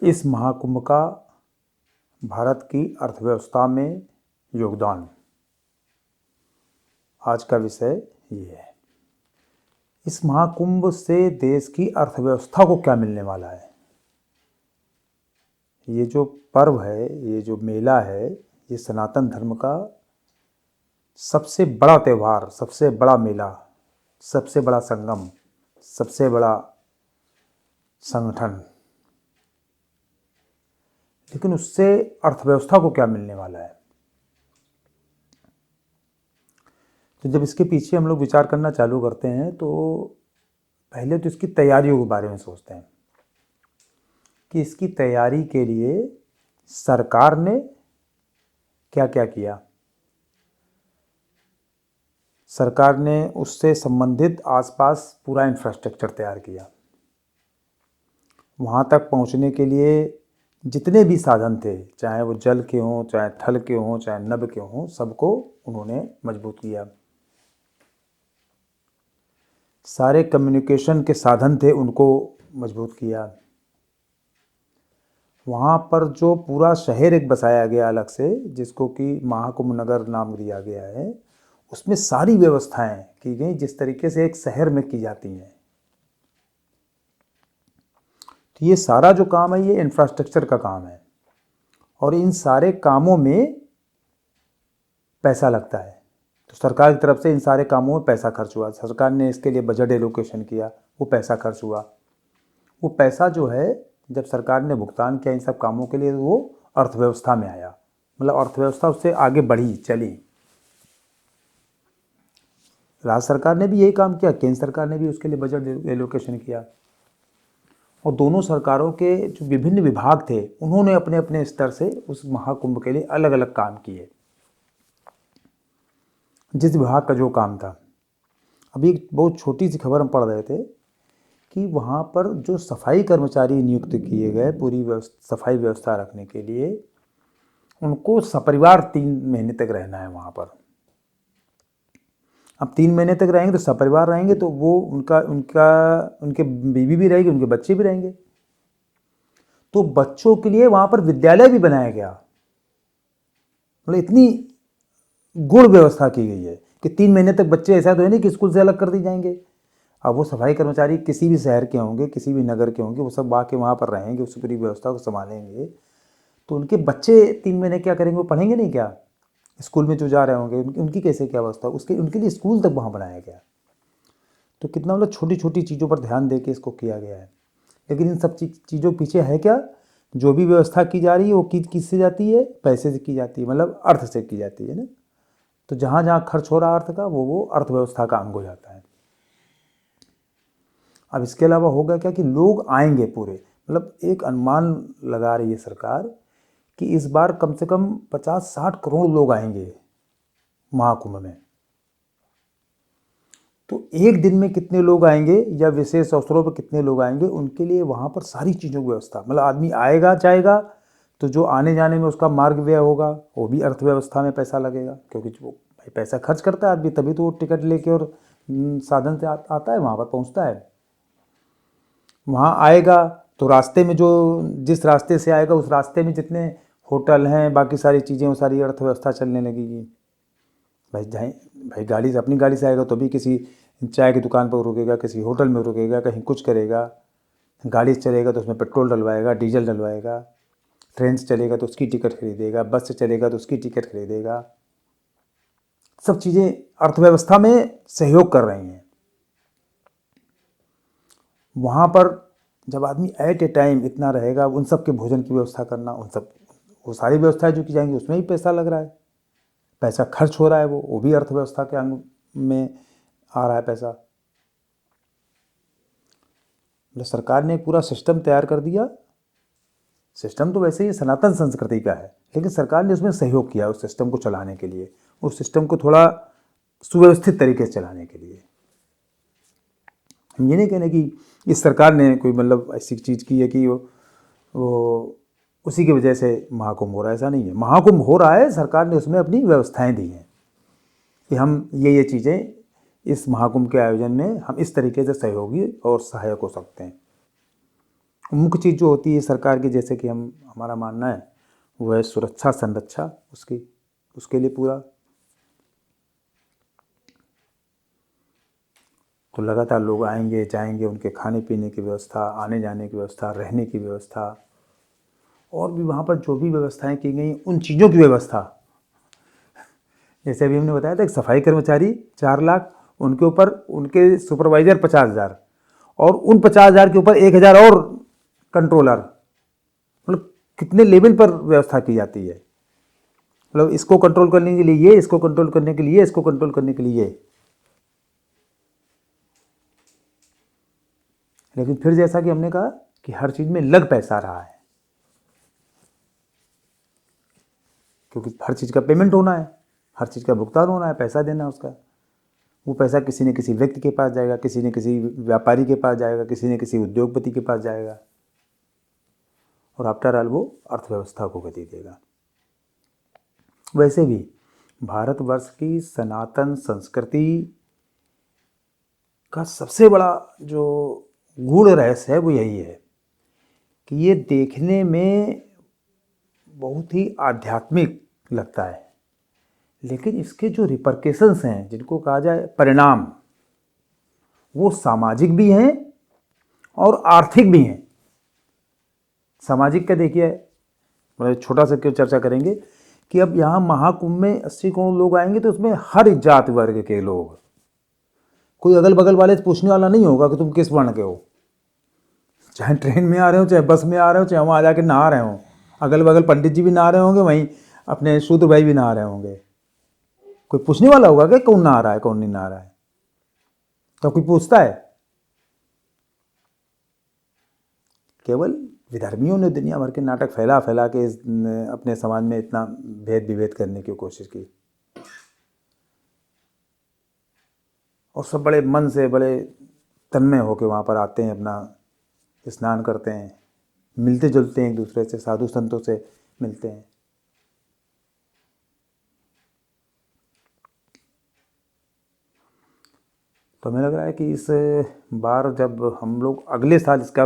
इस महाकुंभ का भारत की अर्थव्यवस्था में योगदान, आज का विषय ये है। इस महाकुंभ से देश की अर्थव्यवस्था को क्या मिलने वाला है। ये जो पर्व है, ये जो मेला है, ये सनातन धर्म का सबसे बड़ा त्यौहार, सबसे बड़ा मेला, सबसे बड़ा संगम, सबसे बड़ा संगठन। लेकिन उससे अर्थव्यवस्था को क्या मिलने वाला है। तो जब इसके पीछे हम लोग विचार करना चालू करते हैं तो पहले तो इसकी तैयारियों के बारे में सोचते हैं कि इसकी तैयारी के लिए सरकार ने क्या क्या किया। सरकार ने उससे संबंधित आसपास पूरा इंफ्रास्ट्रक्चर तैयार किया। वहाँ तक पहुँचने के लिए जितने भी साधन थे, चाहे वो जल के हों, चाहे थल के हों, चाहे नभ के हों, सबको उन्होंने मजबूत किया। सारे कम्युनिकेशन के साधन थे, उनको मजबूत किया। वहाँ पर जो पूरा शहर एक बसाया गया अलग से, जिसको कि महाकुंभ नगर नाम दिया गया है, उसमें सारी व्यवस्थाएं की गई जिस तरीके से एक शहर में की जाती हैं। तो ये सारा जो काम है, ये इंफ्रास्ट्रक्चर का काम है और इन सारे कामों में पैसा लगता है। तो सरकार की तरफ से इन सारे कामों में पैसा खर्च हुआ। सरकार ने इसके लिए बजट एलोकेशन किया, वो पैसा खर्च हुआ। वो पैसा जो है, जब सरकार ने भुगतान किया इन सब कामों के लिए, वो अर्थव्यवस्था में आया। मतलब अर्थव्यवस्था उससे आगे बढ़ी, चली। राज्य सरकार ने भी यही काम किया, केंद्र सरकार ने भी उसके लिए बजट एलोकेशन किया। और दोनों सरकारों के जो विभिन्न विभाग थे, उन्होंने अपने अपने स्तर से उस महाकुंभ के लिए अलग अलग काम किए, जिस विभाग का जो काम था। अभी एक बहुत छोटी सी खबर हम पढ़ रहे थे कि वहाँ पर जो सफाई कर्मचारी नियुक्त किए गए पूरी सफाई व्यवस्था रखने के लिए, उनको सपरिवार 3 महीने तक रहना है वहाँ पर। अब 3 महीने तक रहेंगे तो सपरिवार रहेंगे, तो वो उनके बीवी भी रहेगी, उनके बच्चे भी रहेंगे। तो बच्चों के लिए वहाँ पर विद्यालय भी बनाया गया। मतलब इतनी गुण व्यवस्था की गई है कि 3 महीने तक बच्चे, ऐसा तो है नहीं कि स्कूल से अलग कर दिए जाएंगे। अब वो सफाई कर्मचारी किसी भी शहर के होंगे, किसी भी नगर के होंगे, वो सब आके वहाँ पर रहेंगे, उस पूरी व्यवस्था को संभालेंगे। तो उनके बच्चे 3 महीने क्या करेंगे, वो पढ़ेंगे नहीं क्या? स्कूल में जो जा रहे होंगे, उनकी कैसे क्या व्यवस्था, उनके लिए स्कूल तक वहाँ बनाया गया। तो कितना मतलब छोटी छोटी चीज़ों पर ध्यान दे के इसको किया गया है। लेकिन इन सब चीज़ों के पीछे है क्या? जो भी व्यवस्था की जा रही है वो किससे जाती है? पैसे से की जाती है, मतलब अर्थ से की जाती है ना। तो जहाँ जहाँ खर्च हो रहा अर्थ का, वो अर्थव्यवस्था का अंग हो जाता है। अब इसके अलावा होगा क्या कि लोग आएंगे पूरे, मतलब एक अनुमान लगा रही है सरकार कि इस बार कम से कम 50-60 करोड़ लोग आएंगे महाकुंभ में। तो एक दिन में कितने लोग आएंगे या विशेष अवसरों पर कितने लोग आएंगे, उनके लिए वहाँ पर सारी चीज़ों की व्यवस्था, मतलब आदमी आएगा जाएगा तो जो आने जाने में उसका मार्ग व्यय होगा, वो भी अर्थव्यवस्था में पैसा लगेगा। क्योंकि वो भाई पैसा खर्च करता है आदमी, तभी तो वो टिकट लेके और साधन से आता है, वहाँ पर पहुँचता है। वहाँ आएगा तो रास्ते में जिस रास्ते से आएगा उस रास्ते में जितने होटल हैं, बाकी सारी चीज़ें, वो सारी अर्थव्यवस्था चलने लगेगी। भाई गाड़ी से, अपनी गाड़ी से आएगा तो भी किसी चाय की दुकान पर रुकेगा, किसी होटल में रुकेगा, कहीं कुछ करेगा। गाड़ी से चलेगा तो उसमें पेट्रोल डलवाएगा, डीजल डलवाएगा। ट्रेन से चलेगा तो उसकी टिकट खरीदेगा, बस से चलेगा तो उसकी टिकट खरीदेगा। सब चीज़ें अर्थव्यवस्था में सहयोग कर रही हैं। वहाँ पर जब आदमी एट ए टाइम इतना रहेगा, उन सब के भोजन की व्यवस्था करना, वो सारी व्यवस्थाएं जो की जाएंगी उसमें ही पैसा लग रहा है, पैसा खर्च हो रहा है, वो भी अर्थव्यवस्था के अंग में आ रहा है पैसा। मतलब सरकार ने पूरा सिस्टम तैयार कर दिया। सिस्टम तो वैसे ही सनातन संस्कृति का है, लेकिन सरकार ने उसमें सहयोग किया उस सिस्टम को चलाने के लिए, उस सिस्टम को थोड़ा सुव्यवस्थित तरीके से चलाने के लिए। हम ये नहीं कहने कि इस सरकार ने कोई मतलब ऐसी चीज़ की है कि वो उसी की वजह से महाकुंभ हो रहा है, ऐसा नहीं है। महाकुंभ हो रहा है, सरकार ने उसमें अपनी व्यवस्थाएं दी हैं कि हम ये चीज़ें इस महाकुंभ के आयोजन में हम इस तरीके से सहयोगी और सहायक हो सकते हैं। मुख्य चीज़ जो होती है सरकार की, जैसे कि हमारा मानना है वो है सुरक्षा संरक्षा उसकी, उसके लिए पूरा तो लगातार लोग आएंगे जाएंगे, उनके खाने पीने की व्यवस्था, आने जाने की व्यवस्था, रहने की व्यवस्था, और भी वहाँ पर जो भी व्यवस्थाएं की गई उन चीज़ों की व्यवस्था। जैसे अभी हमने बताया था कि सफाई कर्मचारी 4 लाख, उनके ऊपर उनके सुपरवाइज़र 50,000, और उन 50,000 के ऊपर 1,000 और कंट्रोलर, मतलब कितने लेवल पर व्यवस्था की जाती है। मतलब इसको कंट्रोल करने के लिए ये, इसको कंट्रोल करने के लिए, इसको कंट्रोल करने के लिए। लेकिन फिर जैसा कि हमने कहा कि हर चीज़ में लग पैसा रहा है, क्योंकि हर चीज़ का पेमेंट होना है, हर चीज़ का भुगतान होना है, पैसा देना है उसका। वो पैसा किसी न किसी व्यक्ति के पास जाएगा, किसी न किसी व्यापारी के पास जाएगा, किसी न किसी उद्योगपति के पास जाएगा, और आफ्टर ऑल वो अर्थव्यवस्था को गति देगा। वैसे भी भारतवर्ष की सनातन संस्कृति का सबसे बड़ा जो गूढ़ रहस्य है वो यही है कि ये देखने में बहुत ही आध्यात्मिक लगता है, लेकिन इसके जो रिपरकेशंस हैं, जिनको कहा जाए परिणाम, वो सामाजिक भी हैं और आर्थिक भी हैं। सामाजिक का देखिए, मतलब छोटा सा क्यों चर्चा करेंगे कि अब यहाँ महाकुंभ में 80 करोड़ लोग आएंगे, तो उसमें हर जाति वर्ग के लोग, कोई अगल बगल वाले से पूछने वाला नहीं होगा कि तुम किस वर्ण के हो। चाहे ट्रेन में आ रहे हो, चाहे बस में आ रहे हो, चाहे वहाँ जाके नहा रहे हो, अगल बगल पंडित जी भी नहा रहे होंगे, वहीं अपने शूद्र भाई भी नहा रहे होंगे। कोई पूछने वाला होगा कि कौन नहा रहा है, कौन नहीं नहा रहा है? तो कोई पूछता है? केवल विधर्मियों ने दुनिया भर के नाटक फैला फैला के अपने समाज में इतना भेद विभेद करने की कोशिश की, और सब बड़े मन से, बड़े तन्मय होकर वहाँ पर आते हैं, अपना स्नान करते हैं, मिलते जुलते हैं एक दूसरे से, साधु संतों से मिलते हैं। तो हमें लग रहा है कि इस बार जब हम लोग अगले साल इसका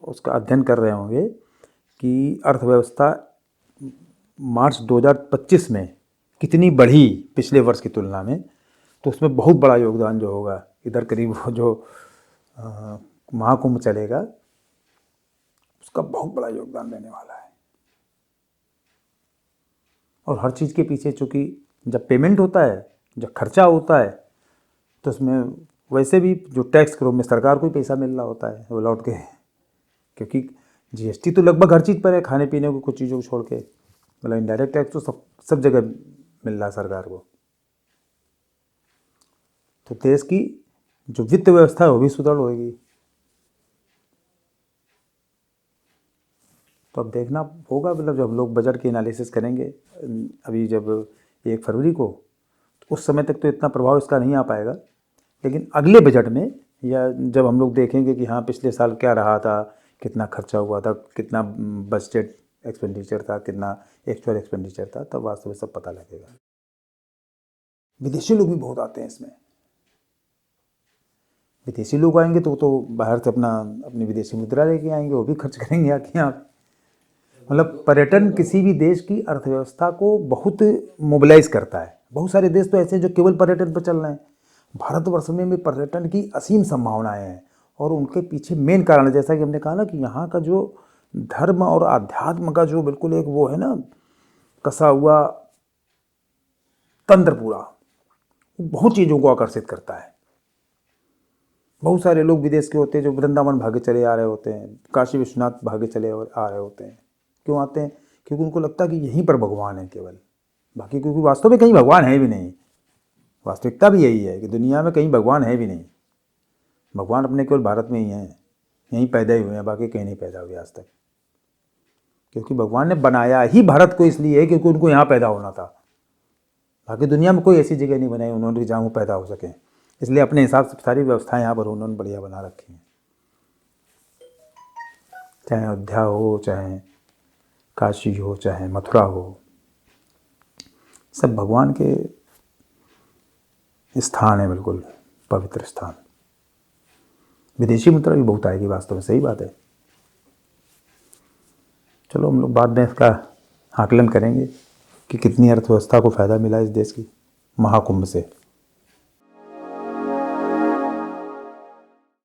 उसका अध्ययन कर रहे होंगे कि अर्थव्यवस्था मार्च 2025 में कितनी बढ़ी पिछले वर्ष की तुलना में, तो उसमें बहुत बड़ा योगदान जो होगा, इधर करीब वो जो महाकुंभ चलेगा उसका बहुत बड़ा योगदान रहने वाला है। और हर चीज़ के पीछे चूँकि जब पेमेंट होता है, जब खर्चा होता है, तो उसमें वैसे भी जो टैक्स के रूप में सरकार को ही पैसा मिल रहा होता है वो लौट के, क्योंकि जीएसटी तो लगभग हर चीज़ पर है, खाने पीने को कुछ चीज़ों को छोड़ के, मतलब इनडायरेक्ट टैक्स तो सब जगह मिल रहा है सरकार को। तो देश की जो वित्त व्यवस्था है वो भी सुदृढ़ होगी। तो अब देखना होगा, मतलब जब लोग बजट की एनालिसिस करेंगे अभी जब 1 फरवरी को, तो उस समय तक तो इतना प्रभाव इसका नहीं आ पाएगा, लेकिन अगले बजट में या जब हम लोग देखेंगे कि हाँ पिछले साल क्या रहा था, कितना खर्चा हुआ था, कितना बजटेड एक्सपेंडिचर था, कितना एक्चुअल एक्सपेंडिचर था, तब वास्तव में सब पता लगेगा। विदेशी लोग भी बहुत आते हैं इसमें। विदेशी लोग आएंगे तो बाहर से अपनी विदेशी मुद्रा लेके आएंगे, वो भी खर्च करेंगे आके यहाँ। मतलब पर्यटन किसी भी देश की अर्थव्यवस्था को बहुत मोबिलाइज करता है। बहुत सारे देश तो ऐसे हैं जो केवल पर्यटन पर चल रहे हैं। भारतवर्ष में भी पर्यटन की असीम संभावनाएं हैं, और उनके पीछे मेन कारण है, जैसा कि हमने कहा ना, कि यहाँ का जो धर्म और आध्यात्म का जो बिल्कुल एक वो है ना कसा हुआ तंत्र, पूरा वो बहुत चीज़ों को आकर्षित करता है। बहुत सारे लोग विदेश के होते हैं जो वृंदावन भागे चले आ रहे होते हैं, काशी विश्वनाथ भागे चले आ रहे होते हैं। क्यों आते हैं? क्योंकि उनको लगता है कि यहीं पर भगवान है केवल, बाकी क्योंकि वास्तव में कहीं भगवान है भी नहीं। वास्तविकता भी यही है कि दुनिया में कहीं भगवान है भी नहीं। भगवान अपने केवल भारत में ही हैं, यहीं पैदा ही हुए हैं, बाकी कहीं नहीं पैदा हुए आज तक। क्योंकि भगवान ने बनाया ही भारत को इसलिए है क्योंकि उनको यहाँ पैदा होना था। बाकी दुनिया में कोई ऐसी जगह नहीं बनाई उन्होंने जहाँ वो पैदा हो सके, इसलिए अपने हिसाब से सारी व्यवस्थाएं यहाँ पर उन्होंने बढ़िया बना रखी हैं। चाहे अयोध्या हो, चाहे काशी हो, चाहे मथुरा हो, सब भगवान के स्थान है, बिल्कुल पवित्र स्थान। विदेशी मुद्रा भी बहुत आएगी वास्तव में, सही बात है। चलो हम लोग बाद में इसका आकलन करेंगे कि कितनी अर्थव्यवस्था को फ़ायदा मिला इस देश की महाकुंभ से।